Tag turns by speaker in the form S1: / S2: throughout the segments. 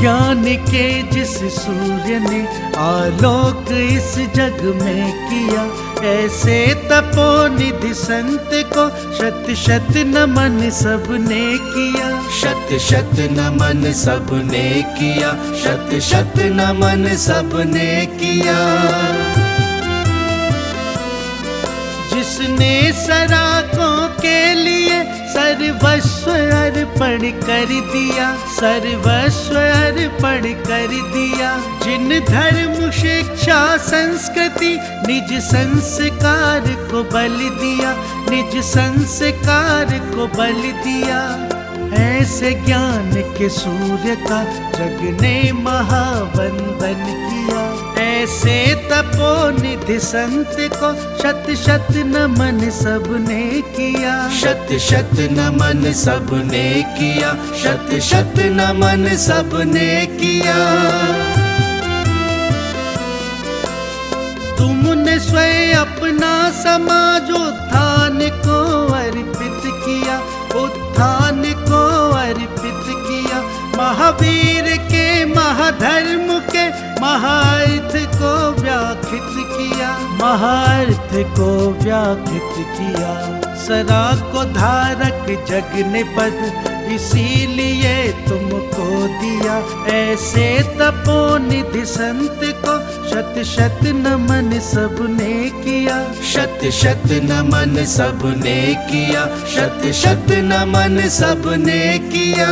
S1: ज्ञान के जिस सूर्य ने आलोक इस जग में किया, ऐसे तपोनिधि संत को शत शत नमन सबने किया।
S2: शत शत नमन सबने किया, शत शत नमन सबने किया।
S1: जिसने सराकों के लिए सर्वस्व अर्पण कर दिया, सर्वस्व अर्पण कर दिया। जिन धर्म शिक्षा संस्कृति निज संस्कार को बल दिया, निज संस्कार को बल दिया। ऐसे ज्ञान के सूर्य का जग ने महावंदन किया। ऐसे तपोनिधि संत को शत शत नमन सबने किया।
S2: शत शत नमन सबने किया, शत शत नमन सबने किया।
S1: तुमने स्वयं अपना समाजोत्थान को अर्पित किया, उत्थान को अर्पित किया। महावीर के महाधर्म के महार्थ को व्याख्यित किया, महार्थ को व्याख्यित किया। सरा को धारक जग ने पद इसीलिए तुमको दिया। ऐसे तपोनिधि संत को शत शत नमन सबने किया।
S2: शत शत नमन सबने किया, शत शत नमन सबने किया।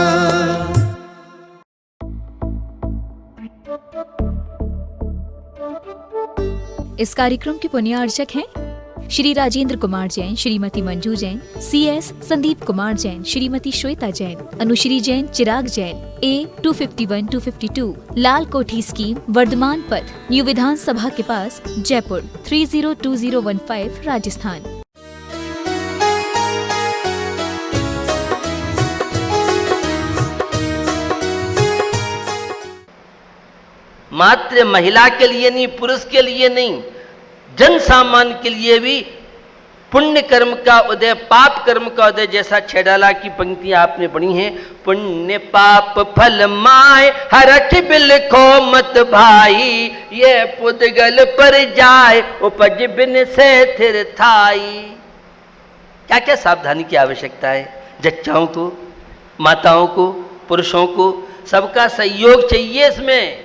S3: इस कार्यक्रम के पुण्यार्चक हैं श्री राजेंद्र कुमार जैन, श्रीमती मंजू जैन, CS संदीप कुमार जैन, श्रीमती श्वेता जैन, अनुश्री जैन, चिराग जैन, A251-252 लाल कोठी स्कीम, वर्धमान पथ, न्यू विधानसभा के पास, जयपुर 302015 राजस्थान।
S4: मात्र महिला के लिए नहीं, पुरुष के लिए नहीं, जन सामान्य के लिए भी पुण्य कर्म का उदय, पाप कर्म का उदय। जैसा छेडाला की पंक्तियां आपने पढ़ी हैं, पुण्य पाप फल माय हरठ बिलखो मत भाई, ये पुदगल पर जाए उपज बिन से थिर थाई। क्या क्या सावधानी की आवश्यकता है? जच्चाओं को, माताओं को, पुरुषों को, सबका सहयोग चाहिए इसमें।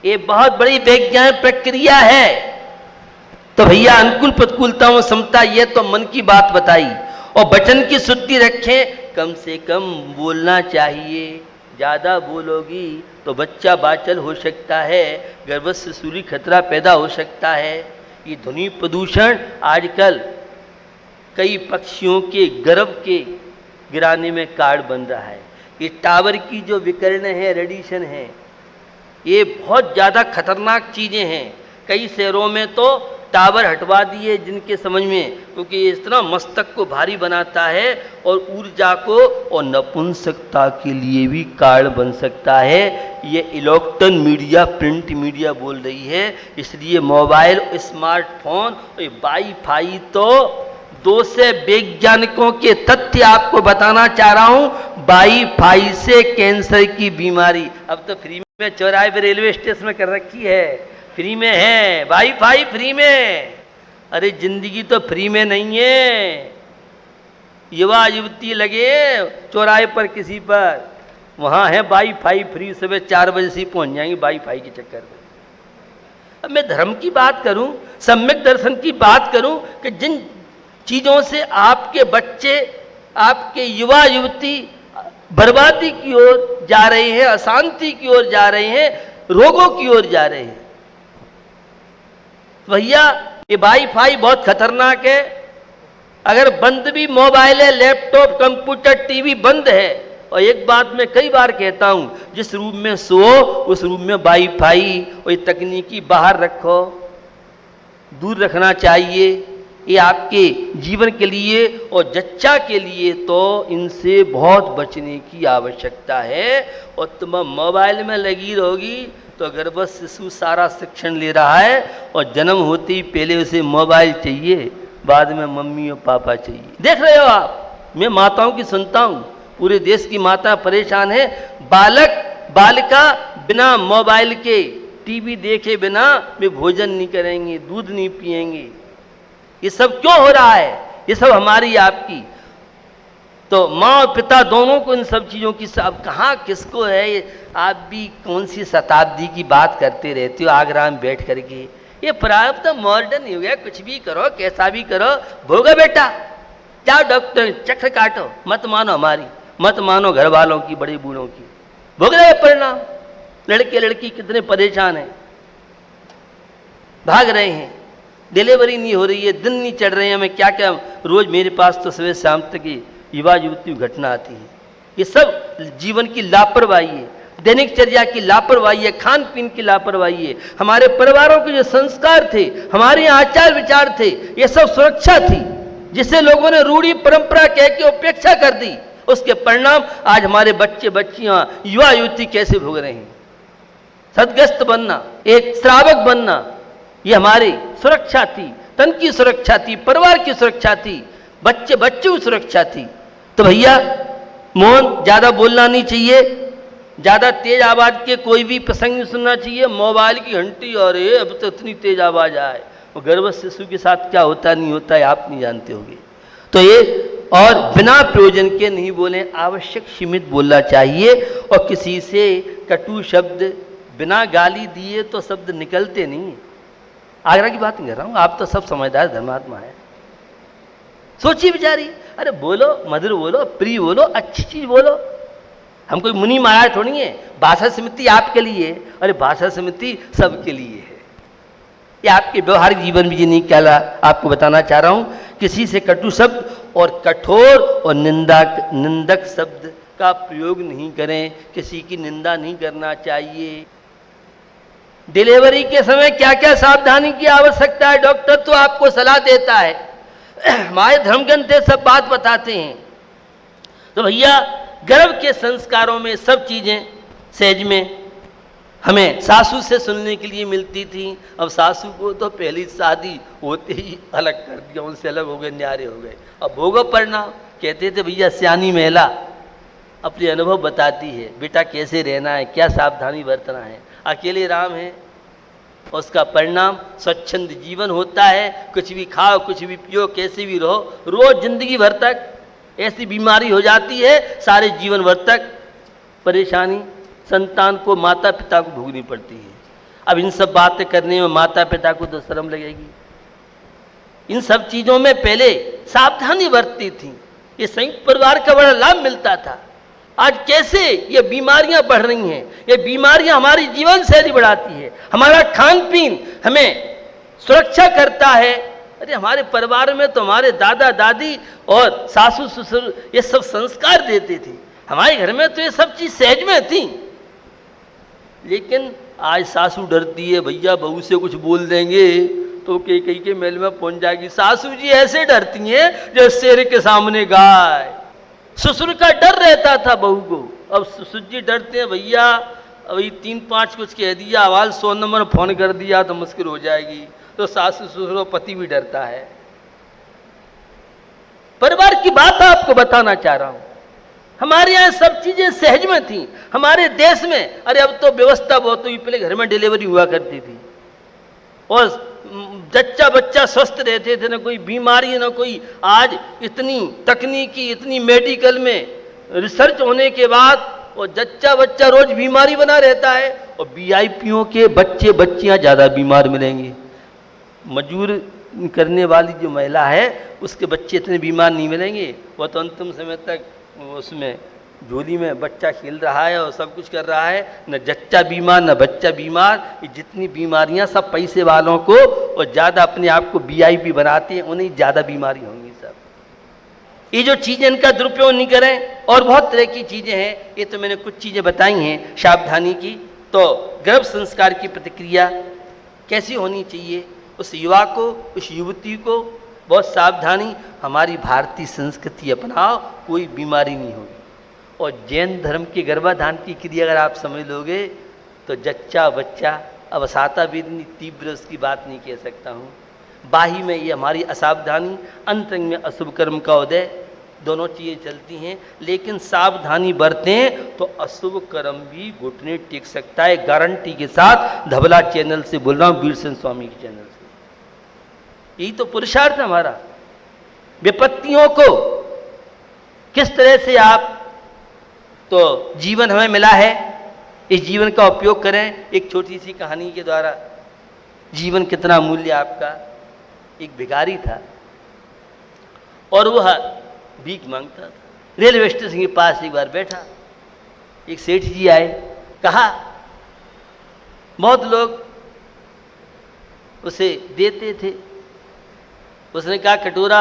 S4: ये बहुत बड़ी वैज्ञानिक प्रक्रिया है। तो भैया अनुकूल प्रतिकूलताओं समता, ये तो मन की बात बताई। और वचन की शुद्धि रखें, कम से कम बोलना चाहिए। ज़्यादा बोलोगी तो बच्चा बाचल हो सकता है, गर्भ से सूर्य खतरा पैदा हो सकता है। ये ध्वनि प्रदूषण आजकल कई पक्षियों के गर्भ के गिराने में कारण बन रहा है। ये टावर की जो विकिरण है, रेडिएशन है, ये बहुत ज़्यादा खतरनाक चीज़ें हैं। कई शहरों में तो टावर हटवा दिए जिनके समझ में, क्योंकि ये इतना मस्तक को भारी बनाता है और ऊर्जा को और नपुंसकता के लिए भी कारण बन सकता है। ये इलेक्ट्रॉन मीडिया, प्रिंट मीडिया बोल रही है। इसलिए मोबाइल, स्मार्टफोन और वाईफाई, तो दो से वैज्ञानिकों के तथ्य आपको बताना चाह रहा हूँ। वाईफाई से कैंसर की बीमारी अब तो फ्री में चौराहे पे रेलवे स्टेशन में कर रखी है, फ्री में है वाईफाई, फ्री में। अरे जिंदगी तो फ्री में नहीं है। युवा युवती लगे चौराहे पर किसी पर, वहाँ है वाईफाई फ्री, सुबह 4 बजे से पहुँच जाएंगे वाईफाई के चक्कर में। अब मैं धर्म की बात करूँ, सम्यक दर्शन की बात करूँ कि जिन चीज़ों से आपके बच्चे, आपके युवा युवती बर्बादी की ओर जा रहे हैं, अशांति की ओर जा रहे हैं, रोगों की ओर जा रहे हैं। भैया ये वाईफाई बहुत खतरनाक है। अगर बंद भी मोबाइल है, लैपटॉप, कंप्यूटर, टीवी बंद है, और एक बात मैं कई बार कहता हूं, जिस रूम में सो उस रूम में वाईफाई और ये तकनीकी बाहर रखो, दूर रखना चाहिए। ये आपके जीवन के लिए और जच्चा के लिए तो इनसे बहुत बचने की आवश्यकता है। और तुम मोबाइल में लगी रहोगी तो गर्भ शिशु सारा शिक्षण ले रहा है और जन्म होते ही पहले उसे मोबाइल चाहिए, बाद में मम्मी और पापा चाहिए। देख रहे हो आप, मैं माताओं की सुनता हूँ, पूरे देश की माता परेशान है। बालक बालिका बिना मोबाइल के, टीवी देखे बिना वे भोजन नहीं करेंगे, दूध नहीं पिएंगे। ये सब क्यों हो रहा है? ये सब हमारी आपकी। तो माँ और पिता दोनों को इन सब चीज़ों की, अब कहाँ किसको है? आप भी कौन सी शताब्दी की बात करते रहते हो आगरा में बैठ करके। ये प्रारंभ तो मॉडर्न हो गया, कुछ भी करो, कैसा भी करो, भोगा बेटा, जाओ डॉक्टर चक्र काटो, मत मानो हमारी, मत मानो घर वालों की, बड़े बूढ़ों की, भोग रहे परिणाम। लड़के लड़की कितने परेशान हैं, भाग रहे हैं, डिलीवरी नहीं हो रही है, दिन नहीं चढ़ रहे हैं, हमें क्या क्या, रोज मेरे पास तो सुबह शाम तक युवा युवती घटना आती है। ये सब जीवन की लापरवाही है, दैनिकचर्या की लापरवाही है, खान पीन की लापरवाही है। हमारे परिवारों के जो संस्कार थे, हमारे यहाँ आचार विचार थे, ये सब सुरक्षा थी, जिसे लोगों ने रूढ़ी परंपरा कह के उपेक्षा कर दी। उसके परिणाम आज हमारे बच्चे बच्चियां, युवा युवती कैसे भोग रहे हैं। सदग्रस्त बनना, एक श्रावक बनना, ये हमारी सुरक्षा थी, तन की सुरक्षा थी, परिवार की सुरक्षा थी, बच्चे बच्चों की सुरक्षा थी। तो भैया मौन, ज्यादा बोलना नहीं चाहिए, ज्यादा तेज आवाज के कोई भी प्रसंग नहीं सुनना चाहिए। मोबाइल की घंटी, अरे अब तो इतनी तेज आवाज आए, और गर्भस्थ शिशु के साथ क्या होता नहीं होता है आप नहीं जानते होंगे। तो ये, और बिना प्रयोजन के नहीं बोले, आवश्यक सीमित बोलना चाहिए। और किसी से कटु शब्द बिना गाली दिए तो शब्द निकलते नहीं। आगरा की बात नहीं कर रहा हूं, आप तो सब समझदार धर्मात्मा है, सोचिए बिचारी, अरे बोलो, मधुर बोलो, प्रिय बोलो, अच्छी चीज बोलो। हम कोई मुनि महाराज थोड़ी है। भाषा समिति आपके लिए, अरे भाषा समिति सबके लिए है। ये आपके व्यवहारिक जीवन में ये नहीं कहला, आपको बताना चाह रहा हूं। किसी से कटु शब्द और कठोर और निंदक शब्द का प्रयोग नहीं करें, किसी की निंदा नहीं करना चाहिए। डिलीवरी के समय क्या क्या सावधानी की आवश्यकता है, डॉक्टर तो आपको सलाह देता है, हमारे धर्मग्रंथ सब बात बताते हैं। तो भैया गर्भ के संस्कारों में सब चीजें सहज में हमें सासू से सुनने के लिए मिलती थी। अब सासू को तो पहली शादी होते ही अलग कर दिया, उनसे अलग हो गए, न्यारे हो गए। अब भोगो परिणाम, कहते थे भैया सियानी महिला अपने अनुभव बताती है, बेटा कैसे रहना है, क्या सावधानी बरतना है। अकेले राम है, उसका परिणाम स्वच्छंद जीवन होता है, कुछ भी खाओ, कुछ भी पियो, कैसे भी रहो, रोज जिंदगी भर तक ऐसी बीमारी हो जाती है, सारे जीवन भर तक परेशानी संतान को, माता पिता को भोगनी पड़ती है। अब इन सब बातें करने में माता पिता को तो शर्म लगेगी। इन सब चीजों में पहले सावधानी बरतती थी, ये संयुक्त परिवार का बड़ा लाभ मिलता था। आज कैसे ये बीमारियां बढ़ रही हैं, ये बीमारियां हमारी जीवन शैली बढ़ाती है, हमारा खान पीन हमें सुरक्षा करता है। अरे हमारे परिवार में तो हमारे दादा दादी और सासू ससुर ये सब संस्कार देते थे, हमारे घर में तो ये सब चीज सहज में थी। लेकिन आज सासू डरती है, भैया बहू से कुछ बोल देंगे तो कई के मेल में पहुंच जाएगी। सासू जी ऐसे डरती हैं जैसे शेर के सामने गाय। ससुर का डर रहता था बहू को, अब ससुर जी डरते हैं, भैया अभी 3-5 कुछ कह दिया, आवाज 100 नंबर फोन कर दिया तो मुश्किल हो जाएगी। तो सासू ससुर और पति भी डरता है। परिवार की बात आपको बताना चाह रहा हूं, हमारे यहाँ सब चीजें सहज में थी। हमारे देश में अरे अब तो व्यवस्था बहुत हुई, पहले घर में डिलीवरी हुआ करती थी और जच्चा बच्चा स्वस्थ रहते थे, ना कोई बीमारी ना कोई। आज इतनी तकनीकी, इतनी मेडिकल में रिसर्च होने के बाद और जच्चा बच्चा रोज बीमारी बना रहता है, और वीआईपीओं के बच्चे बच्चियां ज्यादा बीमार मिलेंगे। मजदूर करने वाली जो महिला है उसके बच्चे इतने बीमार नहीं मिलेंगे, वो तो अंतिम समय तक उसमें झोली में बच्चा खेल रहा है और सब कुछ कर रहा है, न जच्चा बीमार न बच्चा बीमार। ये जितनी बीमारियां सब पैसे वालों को और ज़्यादा अपने आप को वीआईपी बनाते हैं, उन्हें ज़्यादा बीमारी होंगी सब। ये जो चीज़ें इनका दुरुपयोग नहीं करें। और बहुत तरह की चीज़ें हैं, ये तो मैंने कुछ चीज़ें बताई हैं सावधानी की। तो गर्भ संस्कार की प्रतिक्रिया कैसी होनी चाहिए, उस युवा को, उस युवती को बहुत सावधानी, हमारी भारतीय संस्कृति अपनाओ, कोई बीमारी नहीं होगी। और जैन धर्म के गर्भाधान की क्रिया अगर आप समझ लोगे तो जच्चा बच्चा, अब असाता भी इतनी तीव्र उसकी बात नहीं कह सकता हूँ। बाही में ये हमारी असावधानी, अंतरंग में अशुभ कर्म का उदय, दोनों चीज़ें चलती हैं, लेकिन सावधानी बरतें तो अशुभ कर्म भी घुटने टेक सकता है। गारंटी के साथ धबला चैनल से बोल रहा हूँ, वीरसेन स्वामी के चैनल से। यही तो पुरुषार्थ है हमारा। विपत्तियों को किस तरह से आप, तो जीवन हमें मिला है, इस जीवन का उपयोग करें। एक छोटी सी कहानी के द्वारा जीवन कितना मूल्य आपका। एक भिखारी था और वह भीख मांगता था। रेलवे स्टेशन के पास एक बार बैठा, एक सेठ जी आए, कहा, बहुत लोग उसे देते थे, उसने कहा कटोरा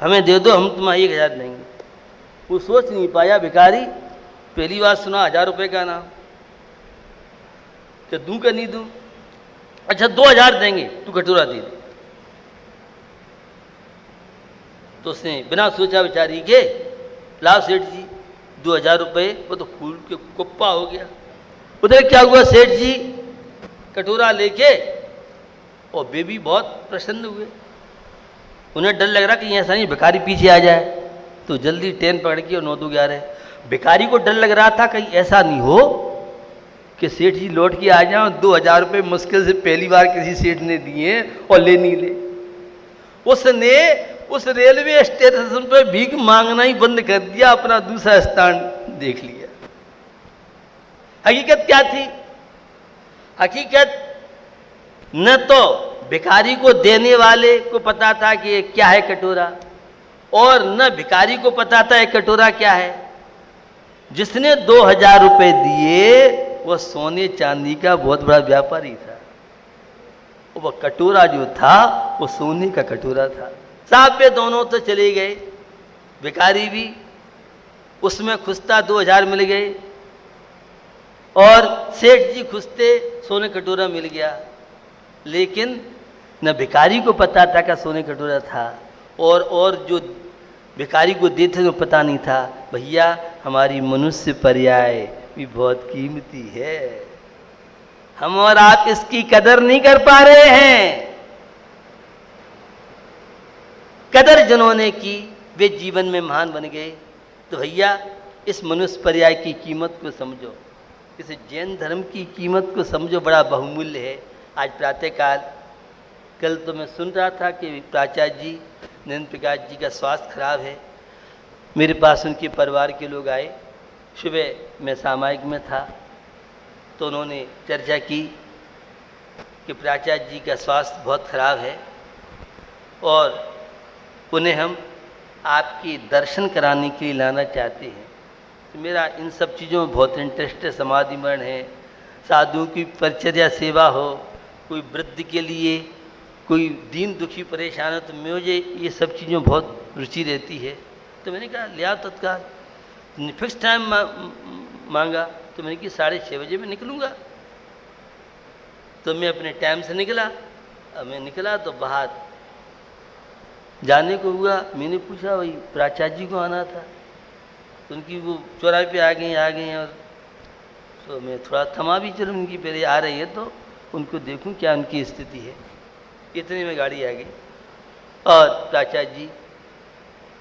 S4: हमें दे दो, हम तुम्हें 1000 देंगे। वो सोच नहीं पाया, भिखारी पहली बार सुना 1000 रुपये का नाम, क्या दूं का नहीं दूं? अच्छा 2000 देंगे, तू कटोरा दे दे। तो उसने बिना सोचा विचारी के, लाओ सेठ जी 2000 रुपये। वो तो फूल के कुप्पा हो गया। उधर क्या हुआ, सेठ जी कटोरा लेके, और वे भी बहुत प्रसन्न हुए। उन्हें डर लग रहा कि ऐसा नहीं भिखारी पीछे आ जाए, तो जल्दी ट्रेन पकड़ के 9-2-11। भिखारी को डर लग रहा था कहीं ऐसा नहीं हो कि सेठ जी लौट के आ जाओ, 2000 रुपये मुश्किल से पहली बार किसी सेठ ने दिए और ले नहीं ले। उसने उस रेलवे स्टेशन पर भीख मांगना ही बंद कर दिया, अपना दूसरा स्थान देख लिया। हकीकत क्या थी? हकीकत न तो भिखारी को देने वाले को पता था कि ये क्या है कटोरा, और न भिखारी को पता था ये कटोरा क्या है। जिसने 2000 रुपये दिए वह सोने चांदी का बहुत बड़ा व्यापारी था। वह कटोरा जो था वो सोने का कटोरा था। साहब पे दोनों तो चले गए, भिखारी भी उसमें खुश था, 2000 मिल गए, और सेठ जी खुश थे, सोने कटोरा मिल गया। लेकिन न भिखारी को पता था कि सोने कटोरा था, और जो भिखारी को देते तो पता नहीं था। भैया हमारी मनुष्य पर्याय भी बहुत कीमती है, हम और आप इसकी कदर नहीं कर पा रहे हैं। कदर जिन्होंने की वे जीवन में महान बन गए। तो भैया इस मनुष्य पर्याय की कीमत को समझो, इस जैन धर्म की कीमत को समझो, बड़ा बहुमूल्य है। आज प्रातःकाल, कल तो मैं सुन रहा था कि प्राचार्य जी नरेंद्र प्रकाश जी का स्वास्थ्य खराब है। मेरे पास उनके परिवार के लोग आए। सुबह मैं सामायिक में था तो उन्होंने चर्चा की कि प्राचार्य जी का स्वास्थ्य बहुत खराब है और उन्हें हम आपके दर्शन कराने के लिए लाना चाहते हैं। तो मेरा इन सब चीज़ों में बहुत इंटरेस्ट है। समाधि मरण है, साधुओं की परिचर्या सेवा हो, कोई वृद्ध के लिए कोई दीन दुखी परेशान है, तो मुझे ये सब चीज़ों बहुत रुचि रहती है। तो मैंने कहा लिया तत्काल। फिक्स टाइम मांगा तो मैंने कि 6:30 बजे मैं निकलूँगा। तो मैं अपने टाइम से निकला। अब मैं निकला तो बाहर जाने को हुआ। मैंने पूछा भाई प्राचार्य जी को आना था, तो उनकी वो चौराहे पे आ गए और तो मैं थोड़ा थमा भी, चलो उनकी पहले आ रही है तो उनको देखूं क्या उनकी स्थिति है। इतने में गाड़ी आ गई और प्राचार्य जी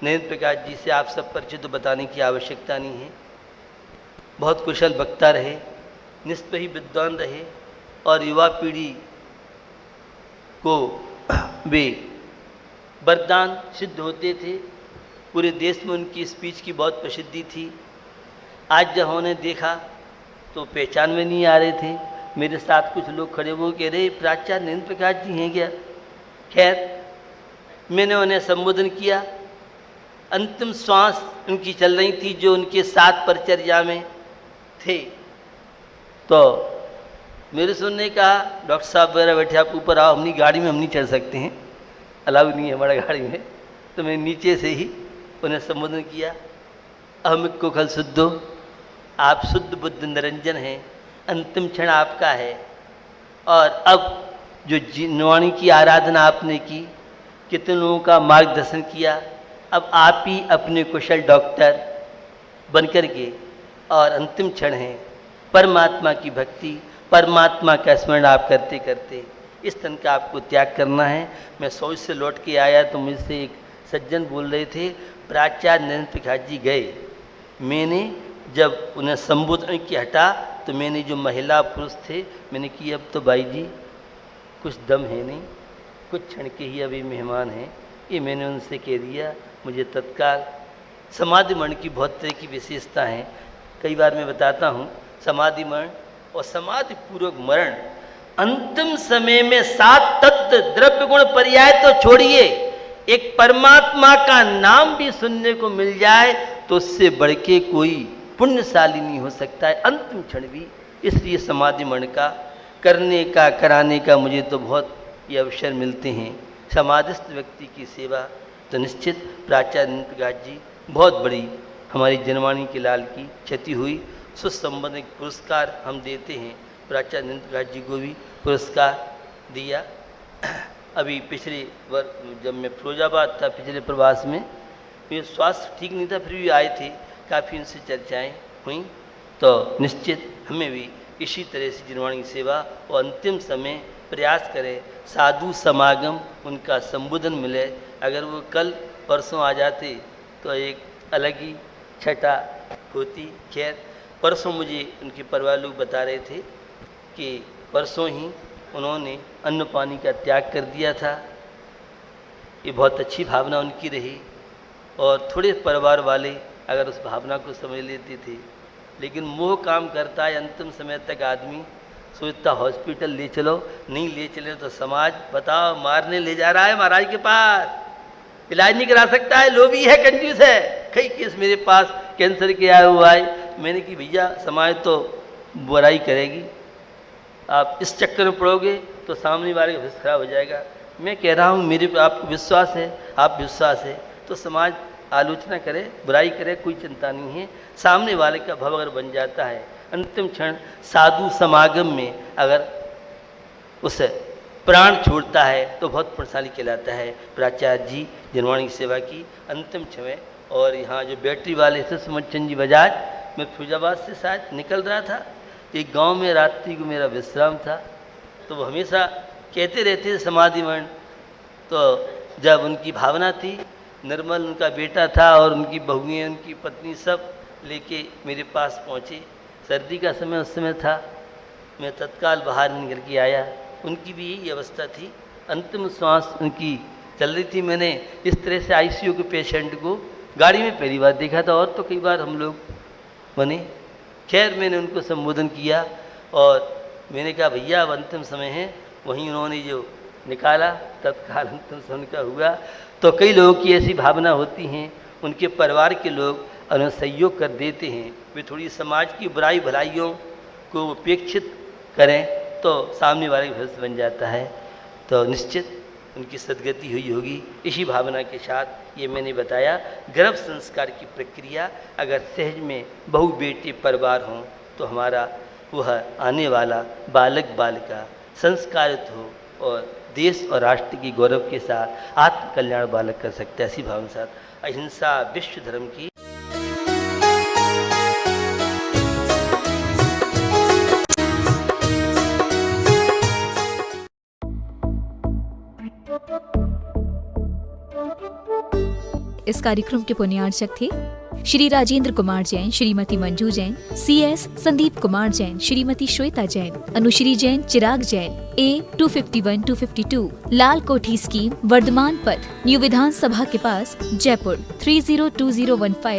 S4: नरेंद्र प्रकाश जी से आप सब परिचित तो बताने की आवश्यकता नहीं है। बहुत कुशल वक्ता रहे, निष्पही विद्वान रहे और युवा पीढ़ी को वे वरदान सिद्ध होते थे। पूरे देश में उनकी स्पीच की बहुत प्रसिद्धि थी। आज जब उन्हें देखा तो पहचान में नहीं आ रहे थे। मेरे साथ कुछ लोग खड़े वो कह रहे प्राचार्य नरेंद्र प्रकाश जी हैं क्या? खैर मैंने उन्हें संबोधन किया। अंतिम श्वास उनकी चल रही थी जो उनके साथ परिचर्या में थे। तो मेरे सुनने कहा डॉक्टर साहब वगैरह बैठे, आप ऊपर आओ, अपनी गाड़ी में हम नहीं चढ़ सकते हैं, अलाउ नहीं है हमारा गाड़ी में। तो मैं नीचे से ही उन्हें संबोधन किया। अहमिक को खल शुद्धो, आप शुद्ध बुद्ध निरंजन हैं, अंतिम क्षण आपका है। और अब जो जिनवाणी की आराधना आपने की, कितने लोगों का मार्गदर्शन किया, अब आप ही अपने कुशल डॉक्टर बनकर के और अंतिम क्षण है परमात्मा की भक्ति, परमात्मा का स्मरण आप करते करते इस तन का आपको त्याग करना है। मैं सोच से लौट के आया तो मुझसे एक सज्जन बोल रहे थे, प्राचार्य नरेंद्र प्रकाश जी गए, मैंने जब उन्हें संबोधन किया हटा तो मैंने जो महिला पुरुष थे मैंने कि अब तो भाई जी कुछ दम है नहीं, कुछ क्षण के ही अभी मेहमान हैं, ये मैंने उनसे कह दिया। मुझे तत्काल समाधि मरण की बहुत तरह की विशेषता हैं, कई बार मैं बताता हूँ। समाधि मरण और समाधि पूर्वक मरण, अंतिम समय में 7 तत्व द्रव्य गुण पर्याय तो छोड़िए, एक परमात्मा का नाम भी सुनने को मिल जाए तो उससे बढ़ के कोई पुण्यशाली नहीं हो सकता है, अंतिम क्षण भी। इसलिए समाधि मरण का करने का कराने का मुझे तो बहुत ये अवसर मिलते हैं। समाधिस्थ व्यक्ति की सेवा तो निश्चित प्राचार्य नरेंद्र प्रकाश जी बहुत बड़ी हमारी जनवाणी के लाल की क्षति हुई। सुसंबंधित पुरस्कार हम देते हैं, प्राचार्य नरेंद्र प्रकाश जी को भी पुरस्कार दिया। अभी पिछले वर्ष जब मैं फिरोजाबाद था पिछले प्रवास में, मेरे स्वास्थ्य ठीक नहीं था, फिर भी आए थे, काफ़ी उनसे चर्चाएँ हुई। तो निश्चित हमें भी इसी तरह से जनवाणी की सेवा और अंतिम समय प्रयास करें, साधु समागम उनका संबोधन मिले। अगर वो कल परसों आ जाते तो एक अलग ही छटा होती। खैर परसों मुझे उनके परिवार लोग बता रहे थे कि परसों ही उन्होंने अन्न पानी का त्याग कर दिया था। ये बहुत अच्छी भावना उनकी रही और थोड़े परिवार वाले अगर उस भावना को समझ लेते थे, लेकिन मोह काम करता है। अंतिम समय तक आदमी सोचता हॉस्पिटल ले चलो, नहीं ले चले तो समाज बताओ मारने ले जा रहा है महाराज के पास, इलाज नहीं करा सकता है, लोभी है, कंजूस है। कई केस मेरे पास कैंसर के आए हुआ है। मैंने कि भैया समाज तो बुराई करेगी, आप इस चक्कर में पड़ोगे तो सामने वाले का भविष्य खराब हो जाएगा। मैं कह रहा हूँ मेरे पे आपको विश्वास है, आप विश्वास है तो समाज आलोचना करे, बुराई करे, कोई चिंता नहीं है। सामने वाले का भव अगर बन जाता है, अंतिम क्षण साधु समागम में अगर उसे प्राण छोड़ता है तो बहुत पुण्यशाली कहलाता है। प्राचार्य जी जनवाणी की सेवा की अंतिम समय। और यहाँ जो बैटरी वाले थे सुमचंद जी बजाज, मैं फिरोजाबाद से शायद निकल रहा था, एक गांव में रात्रि को मेरा विश्राम था, तो वो हमेशा कहते रहते थे समाधि मरण। तो जब उनकी भावना थी, निर्मल उनका बेटा था और उनकी बहुएँ, उनकी पत्नी सब लेके मेरे पास पहुँचे। सर्दी का समय उस समय था, मैं तत्काल बाहर निकल के आया। उनकी भी यही अवस्था थी, अंतिम श्वास उनकी चल रही थी। मैंने इस तरह से आईसीयू के पेशेंट को गाड़ी में पहली बार देखा था, और तो कई बार हम लोग बने। खैर मैंने उनको संबोधन किया और मैंने कहा भैया अब अंतिम समय है। वहीं उन्होंने जो निकाला तत्काल अंतिम समय का हुआ। तो कई लोगों की ऐसी भावना होती हैं, उनके परिवार के लोग उन्हें सहयोग कर देते हैं, वे थोड़ी समाज की बुराई भलाइयों को उपेक्षित करें तो सामने वाले का भविष्य बन जाता है। तो निश्चित उनकी सदगति हुई होगी। इसी भावना के साथ ये मैंने बताया, गर्भ संस्कार की प्रक्रिया अगर सहज में बहु बेटे परिवार हों तो हमारा वह आने वाला बालक बालिका संस्कारित हो और देश और राष्ट्र की गौरव के साथ आत्म कल्याण बालक कर सकते हैं। ऐसी भावना के साथ अहिंसा विश्व धर्म की।
S3: इस कार्यक्रम के पुण्यार्चक थे श्री राजेंद्र कुमार जैन, श्रीमती मंजू जैन, CS संदीप कुमार जैन, श्रीमती श्वेता जैन, अनुश्री जैन, चिराग जैन, A251-252 लाल कोठी स्कीम, वर्धमान पथ, न्यू विधानसभा के पास, जयपुर 302015।